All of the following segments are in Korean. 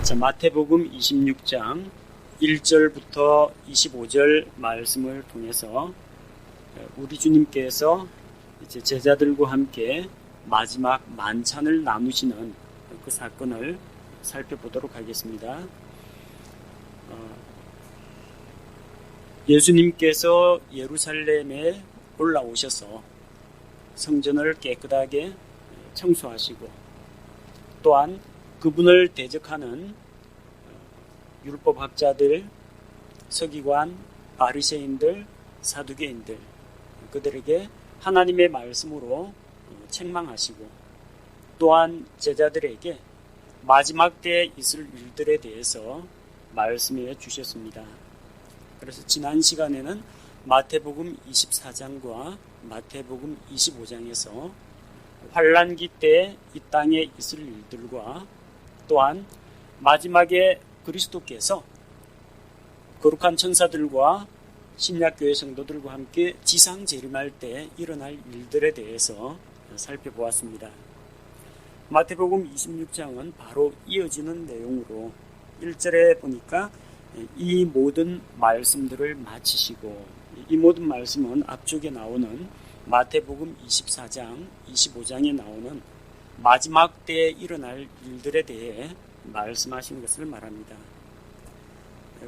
자, 마태복음 26장 1절부터 25절 말씀을 통해서 우리 주님께서 이제 제자들과 함께 마지막 만찬을 나누시는 그 사건을 살펴보도록 하겠습니다. 예수님께서 예루살렘에 올라오셔서 성전을 깨끗하게 청소하시고 또한 그분을 대적하는 율법학자들, 서기관, 바리새인들, 사두개인들 그들에게 하나님의 말씀으로 책망하시고 또한 제자들에게 마지막 때에 있을 일들에 대해서 말씀해 주셨습니다. 그래서 지난 시간에는 마태복음 24장과 마태복음 25장에서 환난기 때 이 땅에 있을 일들과 또한 마지막에 그리스도께서 거룩한 천사들과 신약교회 성도들과 함께 지상 재림할 때 일어날 일들에 대해서 살펴보았습니다. 마태복음 26장은 바로 이어지는 내용으로 1절에 보니까 이 모든 말씀들을 마치시고, 이 모든 말씀은 앞쪽에 나오는 마태복음 24장, 25장에 나오는 마지막 때에 일어날 일들에 대해 말씀하신 것을 말합니다.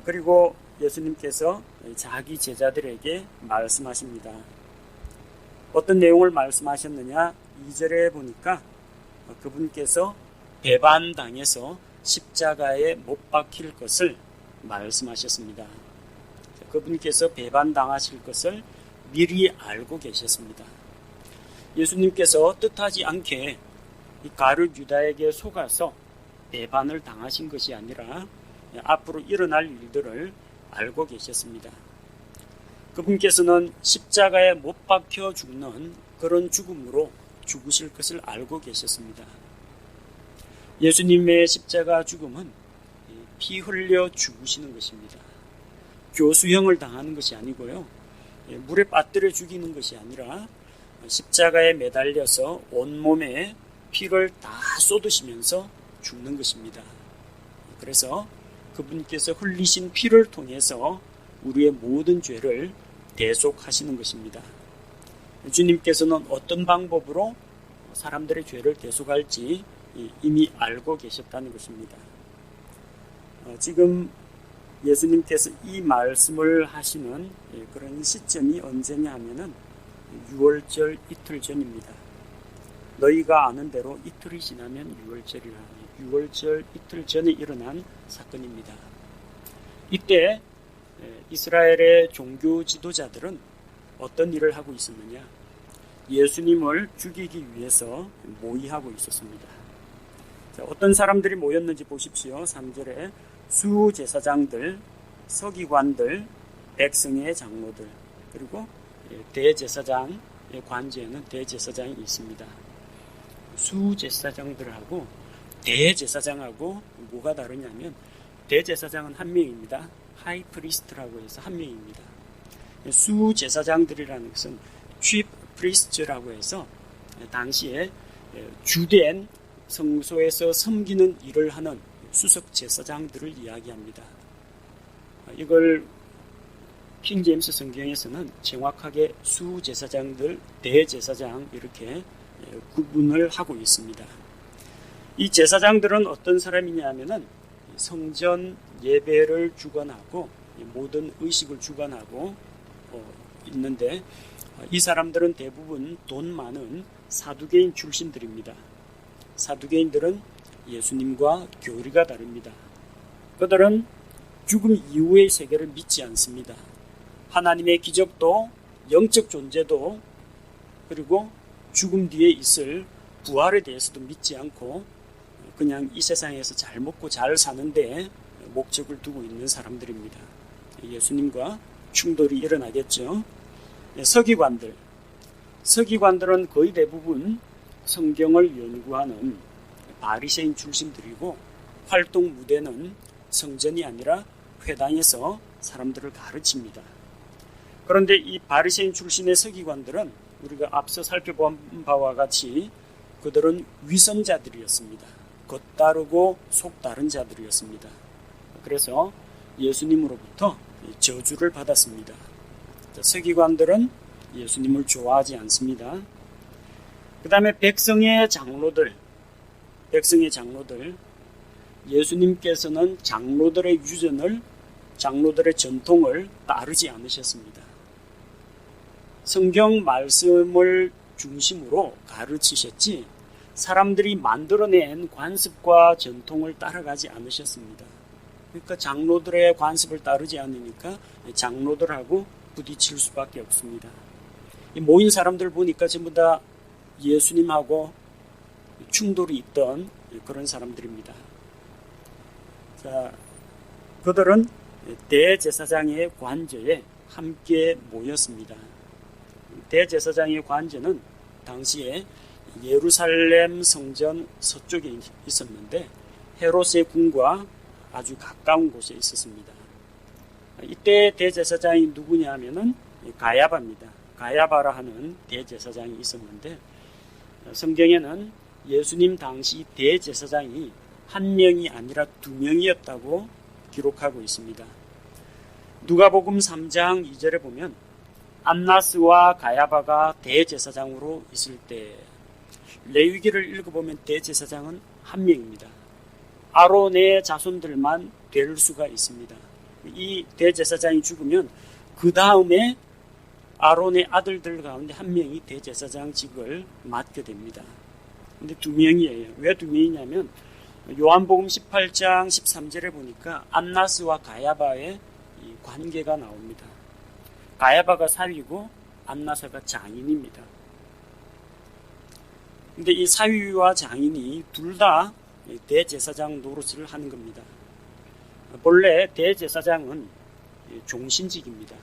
그리고 예수님께서 자기 제자들에게 말씀하십니다. 어떤 내용을 말씀하셨느냐? 2절에 보니까 그분께서 배반당해서 십자가에 못 박힐 것을 말씀하셨습니다. 그분께서 배반당하실 것을 미리 알고 계셨습니다. 예수님께서 뜻하지 않게 이 가룟 유다에게 속아서 배반을 당하신 것이 아니라 앞으로 일어날 일들을 알고 계셨습니다. 그분께서는 십자가에 못 박혀 죽는 그런 죽음으로 죽으실 것을 알고 계셨습니다. 예수님의 십자가 죽음은 피 흘려 죽으시는 것입니다. 교수형을 당하는 것이 아니고요, 물에 빠뜨려 죽이는 것이 아니라 십자가에 매달려서 온몸에 피를 다 쏟으시면서 죽는 것입니다. 그래서 그분께서 흘리신 피를 통해서 우리의 모든 죄를 대속하시는 것입니다. 주님께서는 어떤 방법으로 사람들의 죄를 대속할지 이미 알고 계셨다는 것입니다. 지금 예수님께서 이 말씀을 하시는 그런 시점이 언제냐 하면은 6월절 이틀 전입니다. 너희가 아는 대로 이틀이 지나면 6월절이라, 6월절 이틀 전에 일어난 사건입니다. 이때 이스라엘의 종교 지도자들은 어떤 일을 하고 있었느냐? 예수님을 죽이기 위해서 모의하고 있었습니다. 자, 어떤 사람들이 모였는지 보십시오. 3절에 수제사장들, 서기관들, 백성의 장로들, 그리고 대제사장의 관제에는 대제사장이 있습니다. 수제사장들하고 대제사장하고 뭐가 다르냐면, 대제사장은 한 명입니다. 하이프리스트라고 해서 한 명입니다. 수제사장들이라는 것은 chief priest라고 해서 당시에 주된 성소에서 섬기는 일을 하는 수석 제사장들을 이야기합니다. 이걸 킹 제임스 성경에서는 정확하게 수제사장들, 대제사장 이렇게 구분을 하고 있습니다. 이 제사장들은 어떤 사람이냐 하면은 성전 예배를 주관하고 모든 의식을 주관하고 있는데, 이 사람들은 대부분 돈 많은 사두개인 출신들입니다. 사두개인들은 예수님과 교리가 다릅니다. 그들은 죽음 이후의 세계를 믿지 않습니다. 하나님의 기적도, 영적 존재도, 그리고 죽음 뒤에 있을 부활에 대해서도 믿지 않고 그냥 이 세상에서 잘 먹고 잘 사는데 목적을 두고 있는 사람들입니다. 예수님과 충돌이 일어나겠죠. 서기관들은 거의 대부분 성경을 연구하는 바리새인 출신들이고, 활동 무대는 성전이 아니라 회당에서 사람들을 가르칩니다. 그런데 이 바리새인 출신의 서기관들은 우리가 앞서 살펴본 바와 같이 그들은 위선자들이었습니다. 겉다르고 속다른 자들이었습니다. 그래서 예수님으로부터 저주를 받았습니다. 서기관들은 예수님을 좋아하지 않습니다. 그 다음에 백성의 장로들, 예수님께서는 장로들의 유전을, 장로들의 전통을 따르지 않으셨습니다. 성경 말씀을 중심으로 가르치셨지 사람들이 만들어낸 관습과 전통을 따라가지 않으셨습니다. 그러니까 장로들의 관습을 따르지 않으니까 장로들하고 부딪힐 수밖에 없습니다. 모인 사람들 보니까 전부 다 예수님하고 충돌이 있던 그런 사람들입니다. 자, 그들은 대제사장의 관저에 함께 모였습니다. 대제사장의 관저는 당시에 예루살렘 성전 서쪽에 있었는데 헤롯의 궁과 아주 가까운 곳에 있었습니다. 이때 대제사장이 누구냐 하면은 가야바입니다. 가야바라 하는 대제사장이 있었는데 성경에는 예수님 당시 대제사장이 한 명이 아니라 두 명이었다고 기록하고 있습니다. 누가복음 3장 2절에 보면 안나스와 가야바가 대제사장으로 있을 때 레위기를 읽어보면 대제사장은 한 명입니다. 아론의 자손들만 될 수가 있습니다. 이 대제사장이 죽으면 그 다음에 아론의 아들들 가운데 한 명이 대제사장직을 맡게 됩니다. 근데 두 명이에요. 왜 두 명이냐면 요한복음 18장 13절에 보니까 안나스와 가야바의 이 관계가 나옵니다. 가야바가 사위고 안나스가 장인입니다. 근데 이 사위와 장인이 둘 다 대제사장 노릇을 하는 겁니다. 본래 대제사장은 종신직입니다.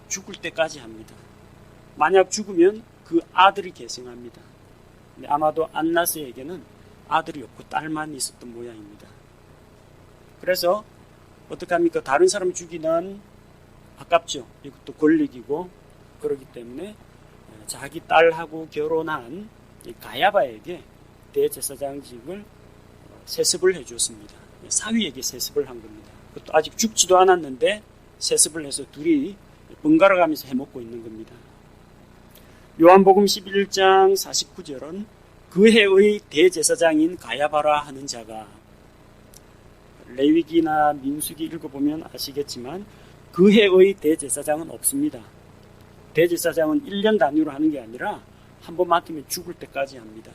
죽을 때까지 합니다. 만약 죽으면 그 아들이 계승합니다. 근데 아마도 안나스에게는 아들이 없고 딸만 있었던 모양입니다. 그래서 어떻게 합니까? 다른 사람 죽이는 아깝죠. 이것도 권력이고 그렇기 때문에 자기 딸하고 결혼한 가야바에게 대제사장직을 세습을 해주었습니다. 사위에게 세습을 한 겁니다. 그것도 아직 죽지도 않았는데 세습을 해서 둘이 번갈아 가면서 해먹고 있는 겁니다. 요한복음 11장 49절은 그 해의 대제사장인 가야바라 하는 자가, 레위기나 민수기 읽어보면 아시겠지만 그 해의 대제사장은 없습니다. 대제사장은 1년 단위로 하는 게 아니라 한 번 맡으면 죽을 때까지 합니다.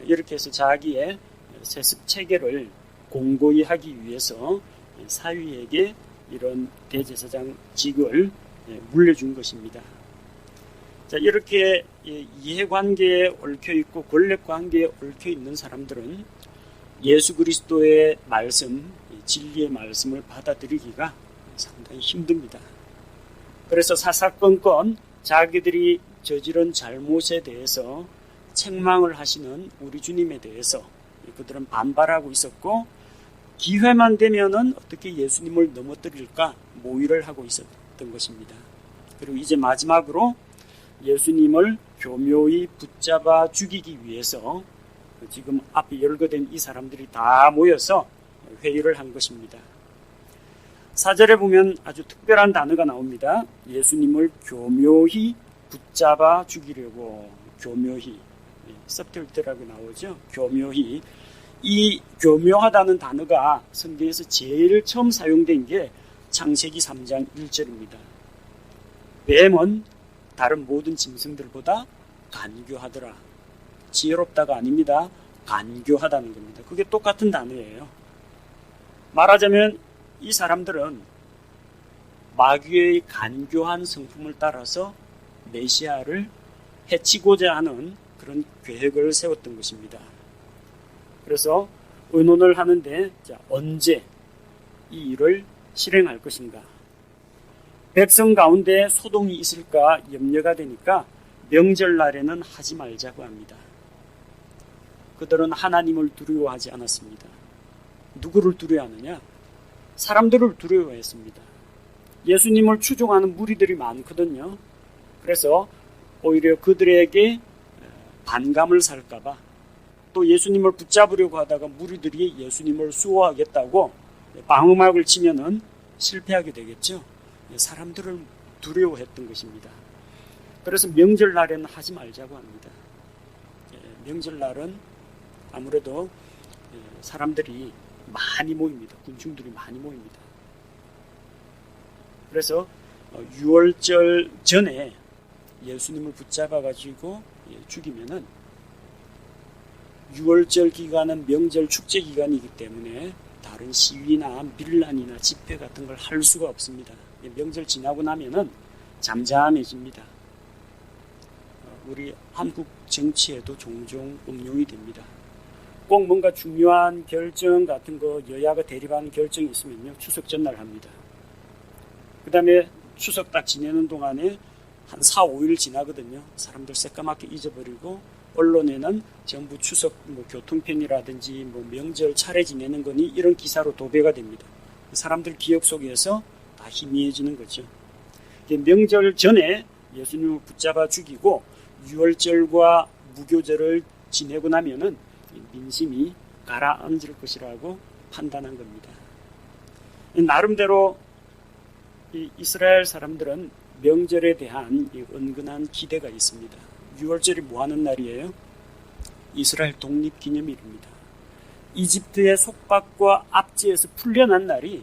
이렇게 해서 자기의 세습 체계를 공고히 하기 위해서 사위에게 이런 대제사장직을 물려준 것입니다. 자, 이렇게 이해관계에 얽혀있고 권력관계에 얽혀있는 사람들은 예수 그리스도의 말씀, 진리의 말씀을 받아들이기가 상당히 힘듭니다. 그래서 사사건건 자기들이 저지른 잘못에 대해서 책망을 하시는 우리 주님에 대해서 그들은 반발하고 있었고, 기회만 되면은 어떻게 예수님을 넘어뜨릴까 모의를 하고 있었던 것입니다. 그리고 이제 마지막으로 예수님을 교묘히 붙잡아 죽이기 위해서 지금 앞에 열거된 이 사람들이 다 모여서 회의를 한 것입니다. 4절에 보면 아주 특별한 단어가 나옵니다. 예수님을 교묘히 붙잡아 죽이려고, 교묘히, 서툴트라고 나오죠. 교묘히. 이 교묘하다는 단어가 성경에서 제일 처음 사용된 게 창세기 3장 1절입니다. 뱀은 다른 모든 짐승들보다 간교하더라. 지혜롭다가 아닙니다. 간교하다는 겁니다. 그게 똑같은 단어예요. 말하자면 이 사람들은 마귀의 간교한 성품을 따라서 메시아를 해치고자 하는 그런 계획을 세웠던 것입니다. 그래서 의논을 하는데 언제 이 일을 실행할 것인가? 백성 가운데 소동이 있을까 염려가 되니까 명절날에는 하지 말자고 합니다. 그들은 하나님을 두려워하지 않았습니다. 누구를 두려워하느냐? 사람들을 두려워했습니다. 예수님을 추종하는 무리들이 많거든요. 그래서 오히려 그들에게 반감을 살까봐, 또 예수님을 붙잡으려고 하다가 무리들이 예수님을 수호하겠다고 방음막을 치면은 실패하게 되겠죠. 사람들을 두려워했던 것입니다. 그래서 명절날에는 하지 말자고 합니다. 명절날은 아무래도 사람들이 많이 모입니다. 군중들이 많이 모입니다. 그래서 유월절 전에 예수님을 붙잡아가지고 죽이면은 유월절 기간은 명절 축제 기간이기 때문에 다른 시위나 밀란이나 집회 같은 걸 할 수가 없습니다. 명절 지나고 나면은 잠잠해집니다. 우리 한국 정치에도 종종 응용이 됩니다. 꼭 뭔가 중요한 결정 같은 거 여야가 대립하는 결정이 있으면요, 추석 전날 합니다. 그 다음에 추석 딱 지내는 동안에 한 4, 5일 지나거든요. 사람들 새까맣게 잊어버리고 언론에는 전부 추석 교통편이라든지 명절 차례 지내는 거니 이런 기사로 도배가 됩니다. 사람들 기억 속에서 다 희미해지는 거죠. 명절 전에 예수님을 붙잡아 죽이고 유월절과 무교절을 지내고 나면은 민심이 가라앉을 것이라고 판단한 겁니다. 나름대로 이스라엘 사람들은 명절에 대한 은근한 기대가 있습니다. 6월절이 뭐 하는 날이에요? 이스라엘 독립기념일입니다. 이집트의 속박과 압제에서 풀려난 날이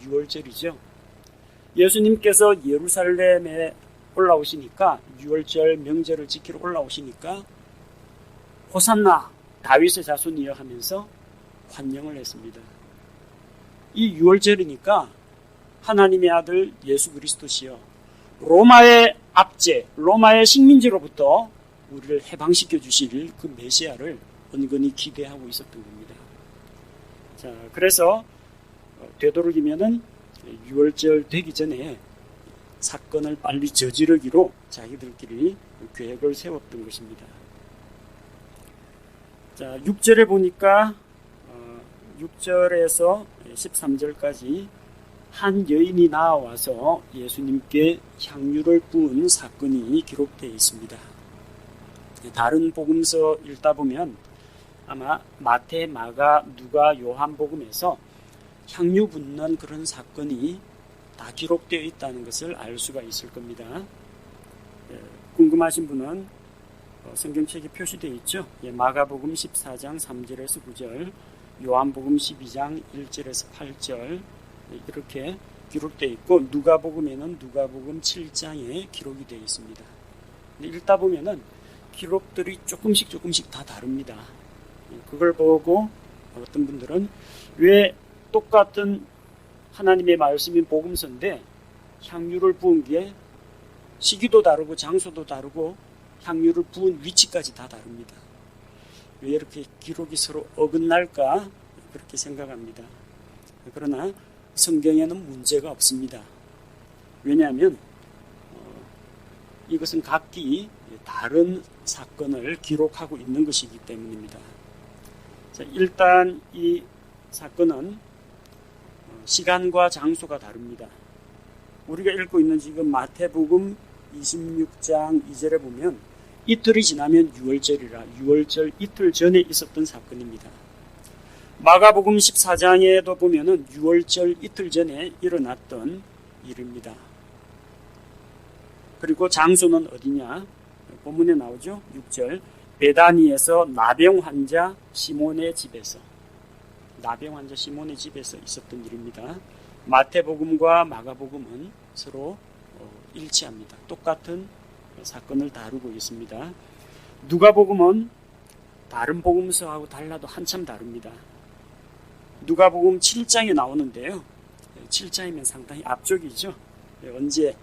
6월절이죠. 예수님께서 예루살렘에 올라오시니까 6월절 명절을 지키러 올라오시니까 호산나 다윗의 자손이여 하면서 환영을 했습니다. 이 6월절이니까 하나님의 아들 예수 그리스도시여 로마의 압제, 로마의 식민지로부터 우리를 해방시켜 주실 그 메시아를 은근히 기대하고 있었던 겁니다. 자, 그래서 되도록이면은 6월절 되기 전에 사건을 빨리 저지르기로 자기들끼리 계획을 세웠던 것입니다. 자, 6절에 보니까 6절에서 13절까지 한 여인이 나와서 예수님께 향유를 부은 사건이 기록되어 있습니다. 다른 복음서 읽다 보면 아마 마태, 마가, 누가, 요한 복음에서 향유 붓는 그런 사건이 다 기록되어 있다는 것을 알 수가 있을 겁니다. 궁금하신 분은 성경책에 표시되어 있죠. 마가복음 14장 3절에서 9절, 요한복음 12장 1절에서 8절 이렇게 기록되어 있고 누가복음에는 누가복음 7장에 기록이 되어 있습니다. 읽다 보면은 기록들이 조금씩 다 다릅니다. 그걸 보고 어떤 분들은 왜 똑같은 하나님의 말씀인 복음서인데 향유를 부은 게 시기도 다르고 장소도 다르고 향유를 부은 위치까지 다 다릅니다. 왜 이렇게 기록이 서로 어긋날까 그렇게 생각합니다. 그러나 성경에는 문제가 없습니다. 왜냐하면 이것은 각기 다른 사건을 기록하고 있는 것이기 때문입니다. 자, 일단 이 사건은 시간과 장소가 다릅니다. 우리가 읽고 있는 지금 마태복음 26장 2절에 보면 이틀이 지나면 6월절이라 6월절 이틀 전에 있었던 사건입니다. 마가복음 14장에도 보면은 6월절 이틀 전에 일어났던 일입니다. 그리고 장소는 어디냐? 본문에 나오죠. 6절 베다니에서 나병 환자 시몬의 집에서 있었던 일입니다. 마태복음과 마가복음은 서로 일치합니다. 똑같은 사건을 다루고 있습니다. 누가복음은 다른 복음서하고 달라도 한참 다릅니다. 누가복음 7장에 나오는데요. 7장이면 상당히 앞쪽이죠. 언제?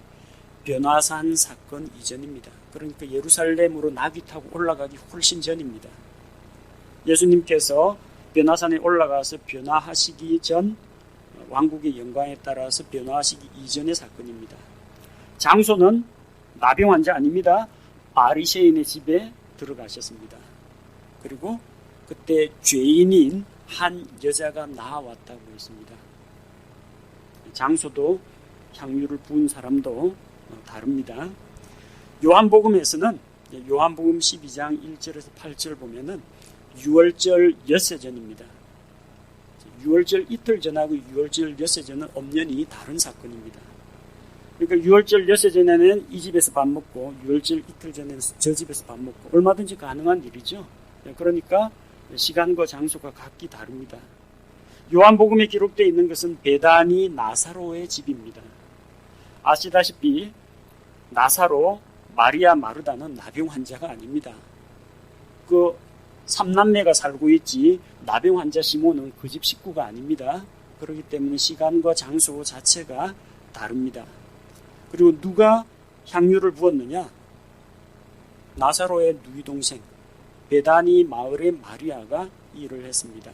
변화산 사건 이전입니다. 그러니까 예루살렘으로 나귀 타고 올라가기 훨씬 전입니다. 예수님께서 변화산에 올라가서 변화하시기 전 왕국의 영광에 따라서 변화하시기 이전의 사건입니다. 장소는 나병 환자 아닙니다. 바리새인의 집에 들어가셨습니다. 그리고 그때 죄인인 한 여자가 나왔다고 했습니다. 장소도 향유를 부은 사람도 다릅니다. 요한복음에서는 요한복음 12장 1절에서 8절 보면은 유월절 엿새 전입니다. 유월절 이틀 전하고 유월절 엿새 전은 엄연히 다른 사건입니다. 그러니까 유월절 엿새 전에는 이 집에서 밥 먹고 유월절 이틀 전에는 저 집에서 밥 먹고 얼마든지 가능한 일이죠. 그러니까 시간과 장소가 각기 다릅니다. 요한복음에 기록되어 있는 것은 베다니 나사로의 집입니다. 아시다시피 나사로, 마리아, 마르다는 나병 환자가 아닙니다. 그 3남매가 살고 있지 나병 환자 시몬은 그 집 식구가 아닙니다. 그렇기 때문에 시간과 장소 자체가 다릅니다. 그리고 누가 향유를 부었느냐? 나사로의 누이 동생 베다니 마을의 마리아가 이 일을 했습니다.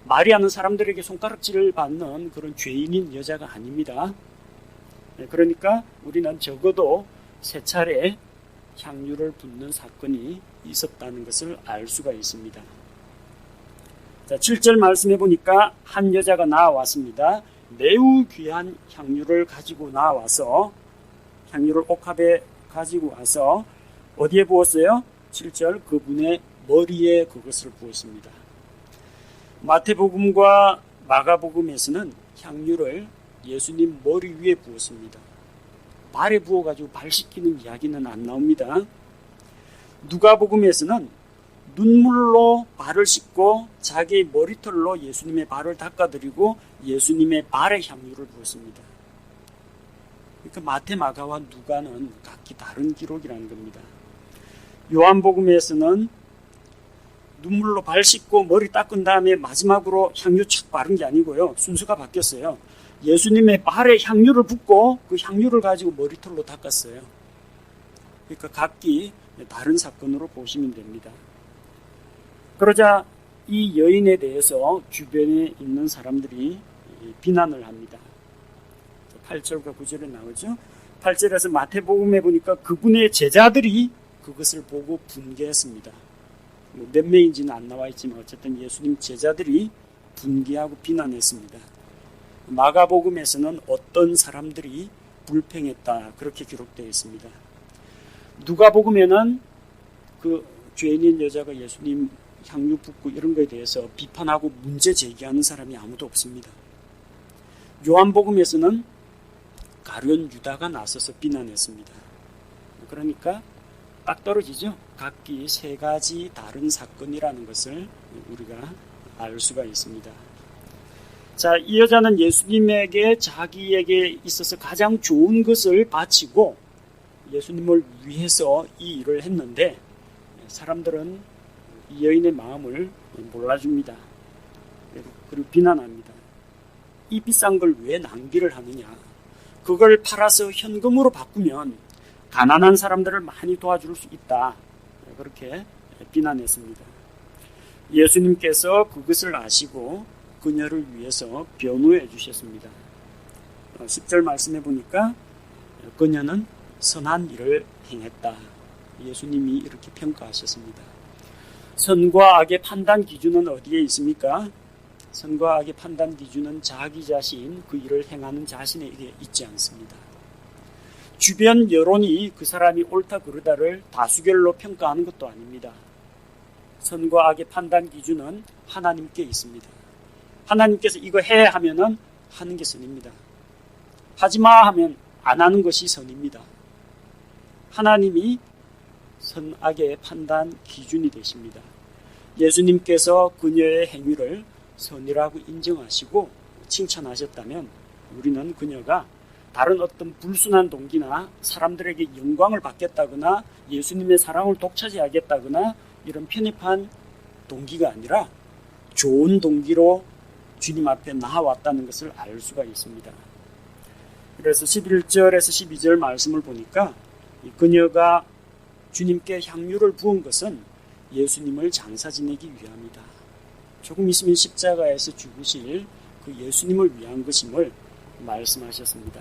마리아는 사람들에게 손가락질을 받는 그런 죄인인 여자가 아닙니다. 그러니까 우리는 적어도 3차례 향유를 붓는 사건이 있었다는 것을 알 수가 있습니다. 자, 7절 말씀해 보니까 한 여자가 나와왔습니다. 매우 귀한 향유를 가지고 나와서 향유를 옥합에 가지고 와서 어디에 부었어요? 7절 그분의 머리에 그것을 부었습니다. 마태복음과 마가복음에서는 향유를 예수님 머리 위에 부었습니다. 발에 부어가지고 발 씻기는 이야기는 안 나옵니다. 누가복음에서는 눈물로 발을 씻고 자기의 머리털로 예수님의 발을 닦아드리고 예수님의 발에 향유를 부었습니다. 그러니까 마태, 마가와 누가는 각기 다른 기록이라는 겁니다. 요한복음에서는 눈물로 발 씻고 머리 닦은 다음에 마지막으로 향유 착 바른 게 아니고요. 순서가 바뀌었어요. 예수님의 발에 향유를 붓고 그 향유를 가지고 머리털로 닦았어요. 그러니까 각기 다른 사건으로 보시면 됩니다. 그러자 이 여인에 대해서 주변에 있는 사람들이 비난을 합니다. 8절과 9절에 나오죠. 8절에서 마태복음에 보니까 그분의 제자들이 그것을 보고 분개했습니다. 몇 명인지는 안 나와 있지만 어쨌든 예수님 제자들이 분개하고 비난했습니다. 마가복음에서는 어떤 사람들이 불평했다 그렇게 기록되어 있습니다. 누가복음에는 그 죄인인 여자가 예수님 향유 붓고 이런 거에 대해서 비판하고 문제 제기하는 사람이 아무도 없습니다. 요한복음에서는 가룟 유다가 나서서 비난했습니다. 그러니까 딱 떨어지죠. 각기 3가지 다른 사건이라는 것을 우리가 알 수가 있습니다. 자, 이 여자는 예수님에게 자기에게 있어서 가장 좋은 것을 바치고 예수님을 위해서 이 일을 했는데 사람들은 이 여인의 마음을 몰라줍니다. 그리고 비난합니다. 이 비싼 걸 왜 낭비를 하느냐? 그걸 팔아서 현금으로 바꾸면 가난한 사람들을 많이 도와줄 수 있다. 그렇게 비난했습니다. 예수님께서 그것을 아시고 그녀를 위해서 변호해 주셨습니다. 10절 말씀해 보니까 그녀는 선한 일을 행했다. 예수님이 이렇게 평가하셨습니다. 선과 악의 판단 기준은 어디에 있습니까? 선과 악의 판단 기준은 자기 자신, 그 일을 행하는 자신에게 있지 않습니다. 주변 여론이 그 사람이 옳다 그르다를 다수결로 평가하는 것도 아닙니다. 선과 악의 판단 기준은 하나님께 있습니다. 하나님께서 이거 해 하면은 하는 게 선입니다. 하지 마 하면 안 하는 것이 선입니다. 하나님이 선악의 판단 기준이 되십니다. 예수님께서 그녀의 행위를 선이라고 인정하시고 칭찬하셨다면 우리는 그녀가 다른 어떤 불순한 동기나 사람들에게 영광을 받겠다거나 예수님의 사랑을 독차지하겠다거나 이런 편협한 동기가 아니라 좋은 동기로 주님 앞에 나아왔다는 것을 알 수가 있습니다. 그래서 11절에서 12절 말씀을 보니까 그녀가 주님께 향유를 부은 것은 예수님을 장사 지내기 위함이다. 조금 있으면 십자가에서 죽으실 그 예수님을 위한 것임을 말씀하셨습니다.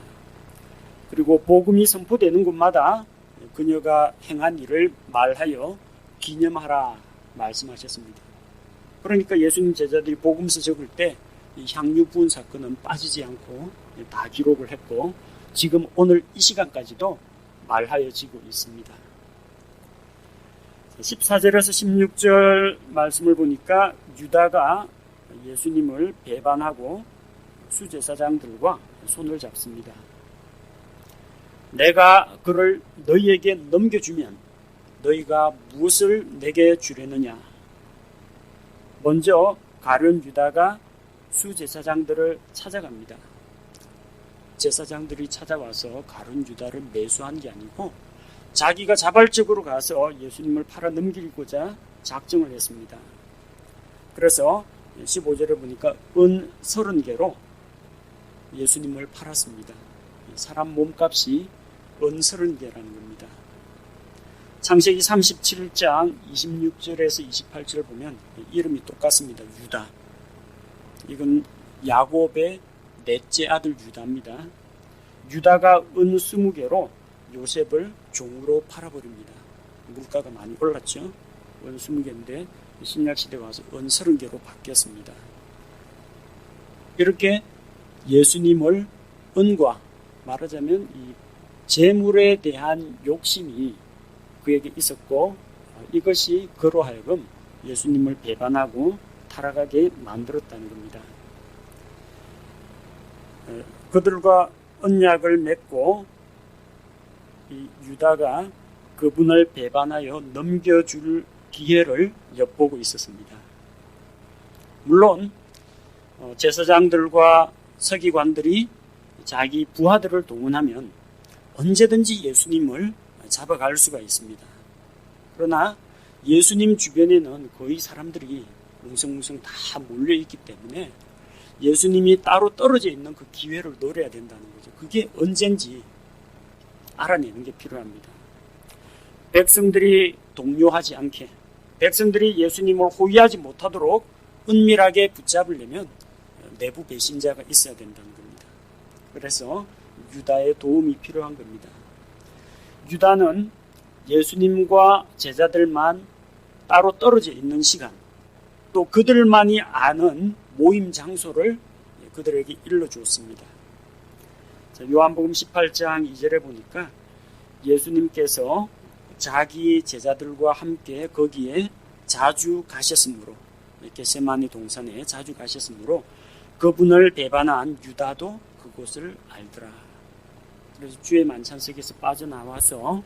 그리고 복음이 선포되는 곳마다 그녀가 행한 일을 말하여 기념하라 말씀하셨습니다. 그러니까 예수님 제자들이 복음서 적을 때 이 향유 부은 사건은 빠지지 않고 다 기록을 했고 지금 오늘 이 시간까지도 말하여지고 있습니다. 14절에서 16절 말씀을 보니까 유다가 예수님을 배반하고 수제사장들과 손을 잡습니다. 내가 그를 너희에게 넘겨주면 너희가 무엇을 내게 주려느냐. 먼저 가룟 유다가 수제사장들을 찾아갑니다. 제사장들이 찾아와서 가룟 유다를 매수한 게 아니고 자기가 자발적으로 가서 예수님을 팔아 넘기고자 작정을 했습니다. 그래서 15절에 보니까 은 30개로 예수님을 팔았습니다. 사람 몸값이 은 30개라는 겁니다. 창세기 37장 26절에서 28절을 보면 이름이 똑같습니다. 유다. 이건 야곱의 넷째 아들 유다입니다. 유다가 은 20개로 요셉을 종으로 팔아버립니다. 물가가 많이 올랐죠. 은 20개인데 신약시대에 와서 은 30개로 바뀌었습니다. 이렇게 예수님을 은과 말하자면 이 재물에 대한 욕심이 그에게 있었고 이것이 그로 하여금 예수님을 배반하고 타락하게 만들었다는 겁니다. 그들과 언약을 맺고 이 유다가 그분을 배반하여 넘겨줄 기회를 엿보고 있었습니다. 물론 제사장들과 서기관들이 자기 부하들을 동원하면 언제든지 예수님을 잡아갈 수가 있습니다. 그러나 예수님 주변에는 거의 사람들이 뭉성뭉성 다 몰려있기 때문에 예수님이 따로 떨어져 있는 그 기회를 노려야 된다는 거죠. 그게 언젠지 알아내는 게 필요합니다. 백성들이 동요하지 않게, 백성들이 예수님을 호위하지 못하도록 은밀하게 붙잡으려면 내부 배신자가 있어야 된다는 겁니다. 그래서 유다의 도움이 필요한 겁니다. 유다는 예수님과 제자들만 따로 떨어져 있는 시간, 또 그들만이 아는 모임 장소를 그들에게 일러주었습니다. 요한복음 18장 2절에 보니까 예수님께서 자기 제자들과 함께 거기에 자주 가셨으므로, 겟세마네 동산에 자주 가셨으므로 그분을 배반한 유다도 그곳을 알더라. 그래서 주의 만찬석에서 빠져나와서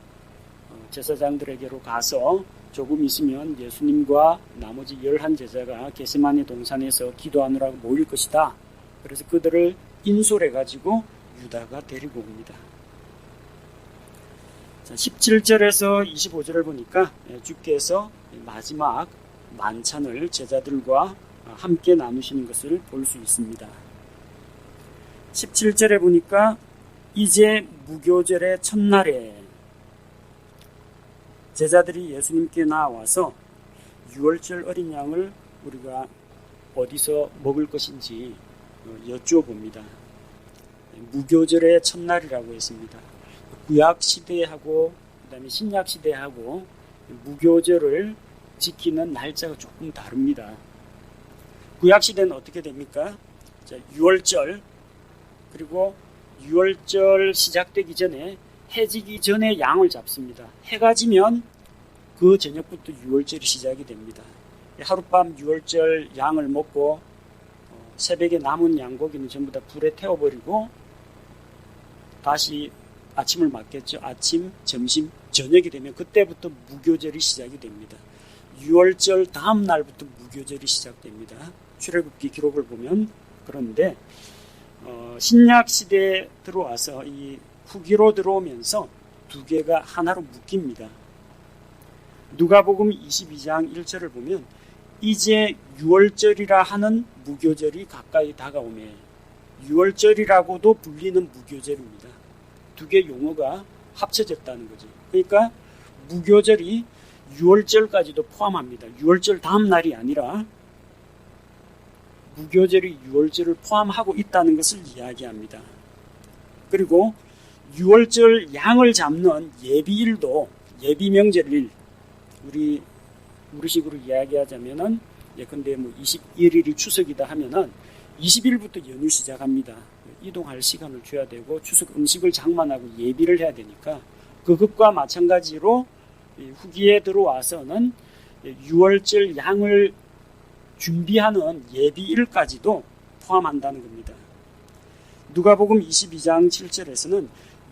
제사장들에게로 가서 조금 있으면 예수님과 나머지 11제자가 겟세마네 동산에서 기도하느라고 모일 것이다. 그래서 그들을 인솔해가지고 유다가 데리고 옵니다. 17절에서 25절을 보니까 주께서 마지막 만찬을 제자들과 함께 나누시는 것을 볼 수 있습니다. 17절에 보니까 이제 무교절의 첫날에 제자들이 예수님께 나와서 유월절 어린 양을 우리가 어디서 먹을 것인지 여쭈어봅니다. 무교절의 첫날이라고 했습니다. 구약시대하고 그다음에 신약시대하고 무교절을 지키는 날짜가 조금 다릅니다. 구약시대는 어떻게 됩니까? 유월절, 그리고 유월절 시작되기 전에 해지기 전에 양을 잡습니다. 해가 지면 그 저녁부터 유월절이 시작이 됩니다. 하룻밤 유월절 양을 먹고 새벽에 남은 양고기는 전부 다 불에 태워버리고 다시 아침을 맞겠죠. 아침, 점심, 저녁이 되면 그때부터 무교절이 시작이 됩니다. 유월절 다음 날부터 무교절이 시작됩니다. 출애굽기 기록을 보면. 그런데 신약 시대에 들어와서 이 후기로 들어오면서 두 개가 하나로 묶입니다. 누가복음 22장 1절을 보면 이제 유월절이라 하는 무교절이 가까이 다가오매, 유월절이라고도 불리는 무교절입니다. 두 개 용어가 합쳐졌다는 거죠. 그러니까 무교절이 유월절까지도 포함합니다. 유월절 다음 날이 아니라 무교절이 유월절을 포함하고 있다는 것을 이야기합니다. 그리고 유월절 양을 잡는 예비일도, 예비명절일, 우리식으로 이야기하자면은 예컨대 21일이 추석이다 하면은 20일부터 연휴 시작합니다. 이동할 시간을 줘야 되고 추석 음식을 장만하고 예비를 해야 되니까 그것과 마찬가지로 후기에 들어와서는 유월절 양을 준비하는 예비일까지도 포함한다는 겁니다. 누가복음 22장 7절에서는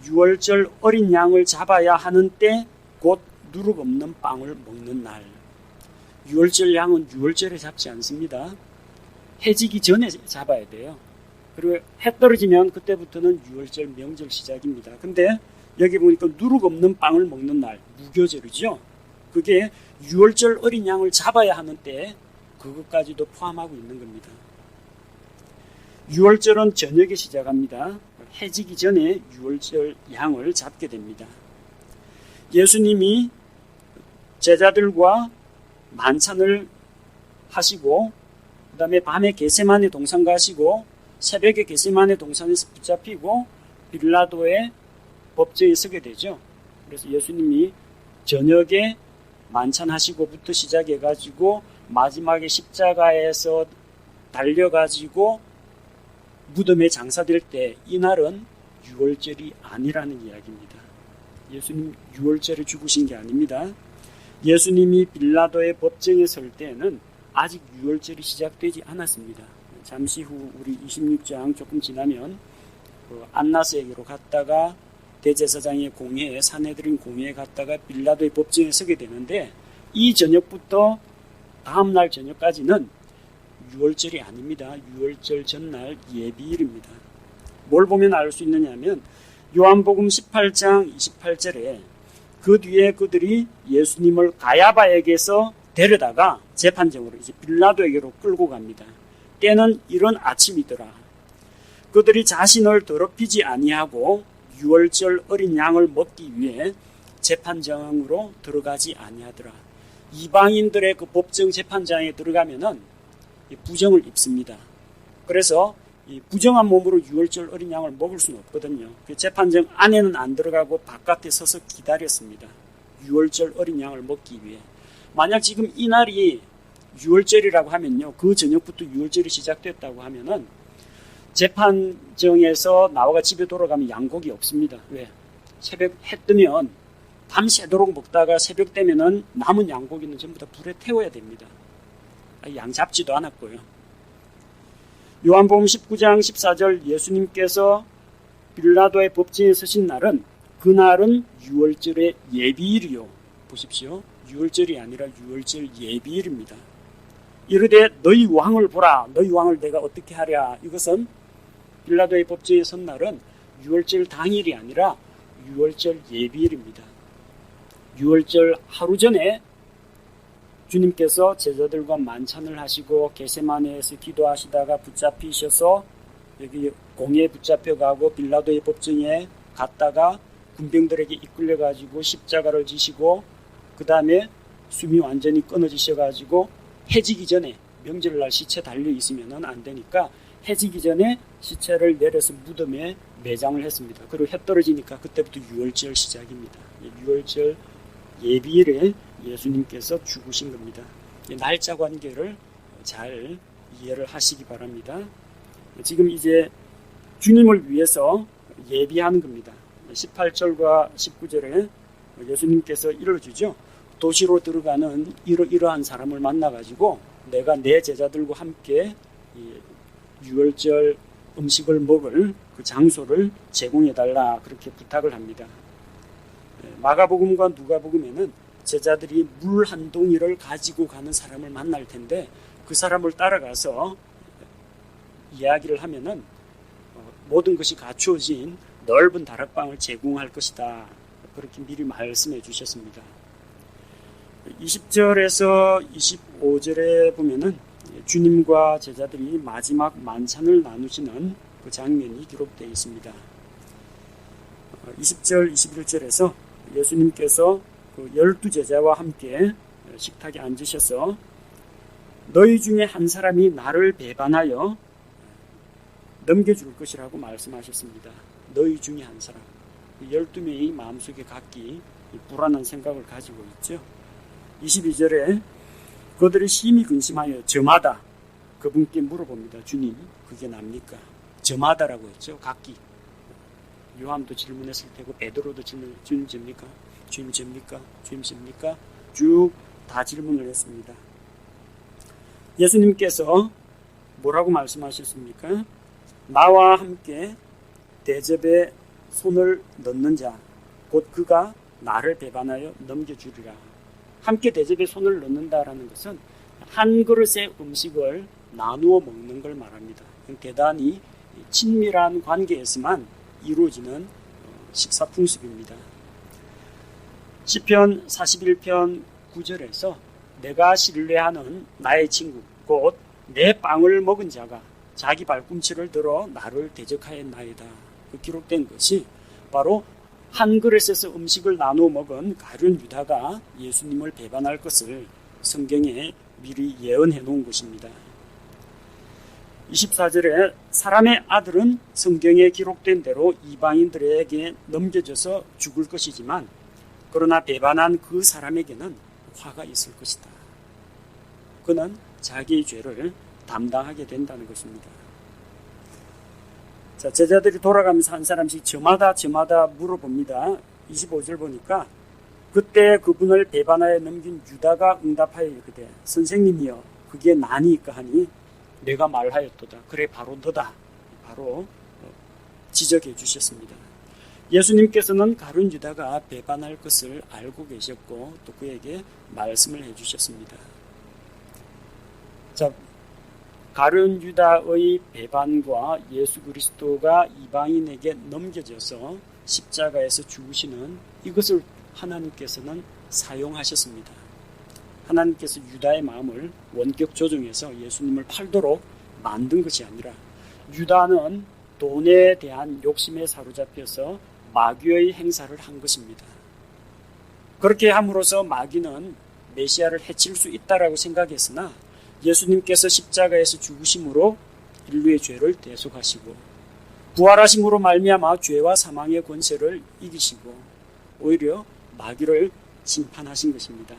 유월절 어린 양을 잡아야 하는 때 곧 누룩 없는 빵을 먹는 날. 유월절 양은 유월절에 잡지 않습니다. 해지기 전에 잡아야 돼요. 그리고 해 떨어지면 그때부터는 유월절 명절 시작입니다. 근데 여기 보니까 누룩 없는 빵을 먹는 날, 무교절이죠. 그게 유월절 어린 양을 잡아야 하는 때 그것까지도 포함하고 있는 겁니다. 유월절은 저녁에 시작합니다. 해지기 전에 유월절 양을 잡게 됩니다. 예수님이 제자들과 만찬을 하시고 그 다음에 밤에 겟세마네 동산 가시고 새벽에 겟세마네 동산에서 붙잡히고 빌라도의 법정에 서게 되죠. 그래서 예수님이 저녁에 만찬하시고부터 시작해가지고 마지막에 십자가에서 달려가지고 무덤에 장사될 때 이날은 유월절이 아니라는 이야기입니다. 예수님 유월절에 죽으신 게 아닙니다. 예수님이 빌라도의 법정에 설 때는 아직 유월절이 시작되지 않았습니다. 잠시 후 우리 26장 조금 지나면 안나스에게로 갔다가 대제사장의 공회에 산헤드린 공회에 갔다가 빌라도의 법정에 서게 되는데 이 저녁부터 다음날 저녁까지는 유월절이 아닙니다. 유월절 전날 예비일입니다. 뭘 보면 알 수 있느냐 하면 요한복음 18장 28절에 그 뒤에 그들이 예수님을 가야바에게서 데려다가 재판정으로 이제 빌라도에게로 끌고 갑니다. 때는 이른 아침이더라. 그들이 자신을 더럽히지 아니하고 유월절 어린 양을 먹기 위해 재판장으로 들어가지 아니하더라. 이방인들의 그 법정 재판장에 들어가면은 부정을 입습니다. 그래서 이 부정한 몸으로 유월절 어린 양을 먹을 수는 없거든요. 그 재판장 안에는 안 들어가고 바깥에 서서 기다렸습니다. 유월절 어린 양을 먹기 위해. 만약 지금 이 날이 유월절이라고 하면요, 그 저녁부터 유월절이 시작됐다고 하면은 재판정에서 나와가 집에 돌아가면 양고기 없습니다. 왜? 새벽 해 뜨면 밤새도록 먹다가 새벽 되면은 남은 양고기는 전부 다 불에 태워야 됩니다. 양 잡지도 않았고요. 요한복음 19장 14절 예수님께서 빌라도의 법정에 서신 날은 그날은 유월절의 예비일이요. 보십시오. 유월절이 아니라 유월절 예비일입니다. 이르되 너희 왕을 보라. 너희 왕을 내가 어떻게 하랴. 이것은 빌라도의 법정에 선 날은 유월절 당일이 아니라 유월절 예비일입니다. 유월절 하루 전에 주님께서 제자들과 만찬을 하시고 겟세마네에서 기도하시다가 붙잡히셔서 여기 공회에 붙잡혀가고 빌라도의 법정에 갔다가 군병들에게 이끌려가지고 십자가를 지시고 그 다음에 숨이 완전히 끊어지셔가지고 해지기 전에 명절날 시체 달려있으면 안 되니까 해지기 전에 시체를 내려서 무덤에 매장을 했습니다. 그리고 해 떨어지니까 그때부터 유월절 시작입니다. 유월절 예비일에 예수님께서 죽으신 겁니다. 날짜 관계를 잘 이해를 하시기 바랍니다. 지금 이제 주님을 위해서 예비하는 겁니다. 18절과 19절에 예수님께서 일러주죠. 도시로 들어가는 이러한 사람을 만나가지고 내가 내 제자들과 함께 유월절 음식을 먹을 그 장소를 제공해달라 그렇게 부탁을 합니다. 마가복음과 누가복음에는 제자들이 물 한 동이를 가지고 가는 사람을 만날 텐데 그 사람을 따라가서 이야기를 하면은 모든 것이 갖추어진 넓은 다락방을 제공할 것이다. 그렇게 미리 말씀해 주셨습니다. 20절에서 25절에 보면은 주님과 제자들이 마지막 만찬을 나누시는 그 장면이 기록되어 있습니다. 20절, 21절에서 예수님께서 그 12제자와 함께 식탁에 앉으셔서 너희 중에 한 사람이 나를 배반하여 넘겨줄 것이라고 말씀하셨습니다. 너희 중에 한 사람. 12명이 마음속에 각기 불안한 생각을 가지고 있죠. 22절에 그들이 심히 근심하여 저마다 그분께 물어봅니다. 주님, 그게 납니까? 저마다라고 했죠. 각기. 요한도 질문했을 테고 베드로도 질문, 주님 접니까? 주님 접니까? 주님 접니까? 쭉 다 질문을 했습니다. 예수님께서 뭐라고 말씀하셨습니까? 나와 함께 대접에 손을 넣는 자, 곧 그가 나를 배반하여 넘겨주리라. 함께 대접에 손을 넣는다라는 것은 한 그릇의 음식을 나누어 먹는 걸 말합니다. 대단히 친밀한 관계에서만 이루어지는 식사 풍습입니다. 시편 41편 9절에서 내가 신뢰하는 나의 친구 곧 내 빵을 먹은 자가 자기 발꿈치를 들어 나를 대적하였나이다. 그 기록된 것이 바로 한 그릇에서 음식을 나누어 먹은 가룟 유다가 예수님을 배반할 것을 성경에 미리 예언해 놓은 것입니다. 24절에 사람의 아들은 성경에 기록된 대로 이방인들에게 넘겨져서 죽을 것이지만 그러나 배반한 그 사람에게는 화가 있을 것이다. 그는 자기의 죄를 담당하게 된다는 것입니다. 자, 제자들이 돌아가면서 한 사람씩 저마다 물어봅니다. 25절 보니까 그때 그분을 배반하여 넘긴 유다가 응답하여 이르되 선생님이여 그게 나니까 하니 내가 말하였도다. 그래 바로 너다. 바로 지적해 주셨습니다. 예수님께서는 가룟 유다가 배반할 것을 알고 계셨고 또 그에게 말씀을 해주셨습니다. 자, 가룟 유다의 배반과 예수 그리스도가 이방인에게 넘겨져서 십자가에서 죽으시는 이것을 하나님께서는 사용하셨습니다. 하나님께서 유다의 마음을 원격 조정해서 예수님을 팔도록 만든 것이 아니라 유다는 돈에 대한 욕심에 사로잡혀서 마귀의 행사를 한 것입니다. 그렇게 함으로써 마귀는 메시아를 해칠 수 있다라고 생각했으나 예수님께서 십자가에서 죽으심으로 인류의 죄를 대속하시고 부활하심으로 말미암아 죄와 사망의 권세를 이기시고 오히려 마귀를 심판하신 것입니다.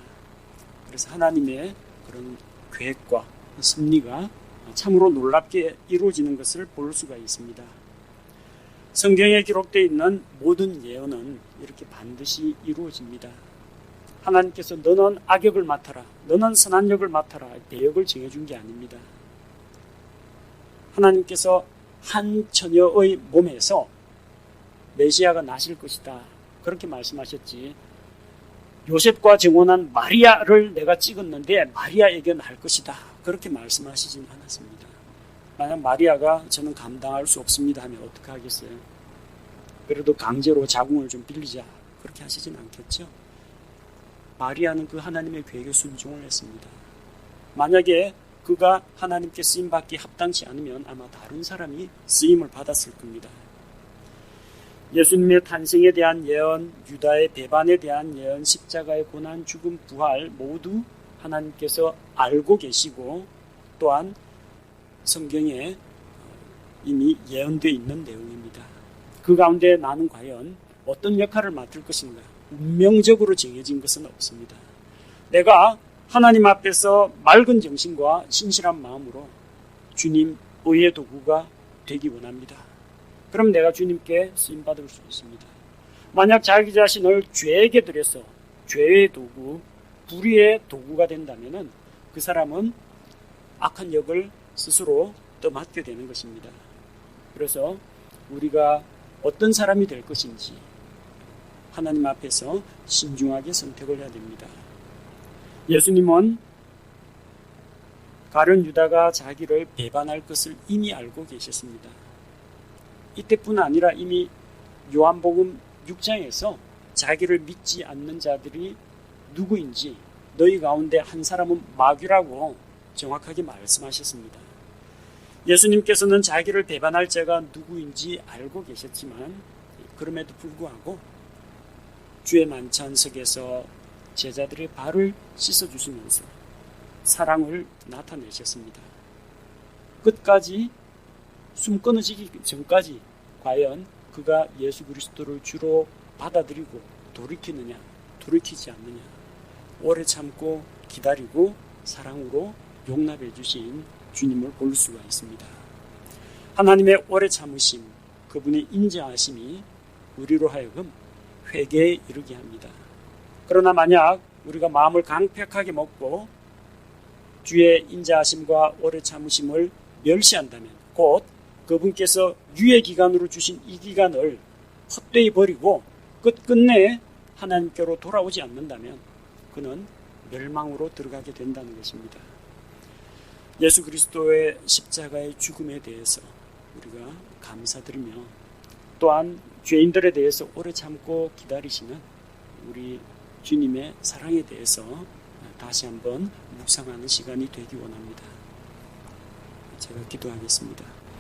그래서 하나님의 그런 계획과 섭리가 참으로 놀랍게 이루어지는 것을 볼 수가 있습니다. 성경에 기록되어 있는 모든 예언은 이렇게 반드시 이루어집니다. 하나님께서 너는 악역을 맡아라, 너는 선한 역을 맡아라 대역을 정해준 게 아닙니다. 하나님께서 한 처녀의 몸에서 메시아가 나실 것이다 그렇게 말씀하셨지 요셉과 정혼한 마리아를 내가 찍었는데 마리아에게 날 것이다 그렇게 말씀하시진 않았습니다. 만약 마리아가 저는 감당할 수 없습니다 하면 어떻게 하겠어요? 그래도 강제로 자궁을 좀 빌리자 그렇게 하시진 않겠죠. 마리아는 그 하나님의 계획에 순종을 했습니다. 만약에 그가 하나님께 쓰임받기 합당치 않으면 아마 다른 사람이 쓰임을 받았을 겁니다. 예수님의 탄생에 대한 예언, 유다의 배반에 대한 예언, 십자가의 고난, 죽음, 부활 모두 하나님께서 알고 계시고 또한 성경에 이미 예언되어 있는 내용입니다. 그 가운데 나는 과연 어떤 역할을 맡을 것인가? 운명적으로 정해진 것은 없습니다. 내가 하나님 앞에서 맑은 정신과 신실한 마음으로 주님 의의 도구가 되기 원합니다. 그럼 내가 주님께 쓰임받을 수 있습니다. 만약 자기 자신을 죄에게 드려서 죄의 도구, 불의의 도구가 된다면 그 사람은 악한 역을 스스로 떠맡게 되는 것입니다. 그래서 우리가 어떤 사람이 될 것인지 하나님 앞에서 신중하게 선택을 해야 됩니다. 예수님은 가룟 유다가 자기를 배반할 것을 이미 알고 계셨습니다. 이때뿐 아니라 이미 요한복음 6장에서 자기를 믿지 않는 자들이 누구인지 너희 가운데 한 사람은 마귀라고 정확하게 말씀하셨습니다. 예수님께서는 자기를 배반할 자가 누구인지 알고 계셨지만 그럼에도 불구하고 주의 만찬석에서 제자들의 발을 씻어주시면서 사랑을 나타내셨습니다. 끝까지 숨 끊어지기 전까지 과연 그가 예수 그리스도를 주로 받아들이고 돌이키느냐 돌이키지 않느냐 오래 참고 기다리고 사랑으로 용납해 주신 주님을 볼 수가 있습니다. 하나님의 오래 참으심, 그분의 인자하심이 우리로 하여금 회개에 이르게 합니다. 그러나 만약 우리가 마음을 강팍하게 먹고 주의 인자하심과 오래 참으심을 멸시한다면, 곧 그분께서 유예 기간으로 주신 이 기간을 헛되이 버리고 끝끝내 하나님께로 돌아오지 않는다면 그는 멸망으로 들어가게 된다는 것입니다. 예수 그리스도의 십자가의 죽음에 대해서 우리가 감사드리며, 또한 죄인들에 대해서 오래 참고 기다리시는 우리 주님의 사랑에 대해서 다시 한번 묵상하는 시간이 되기 원합니다. 제가 기도하겠습니다.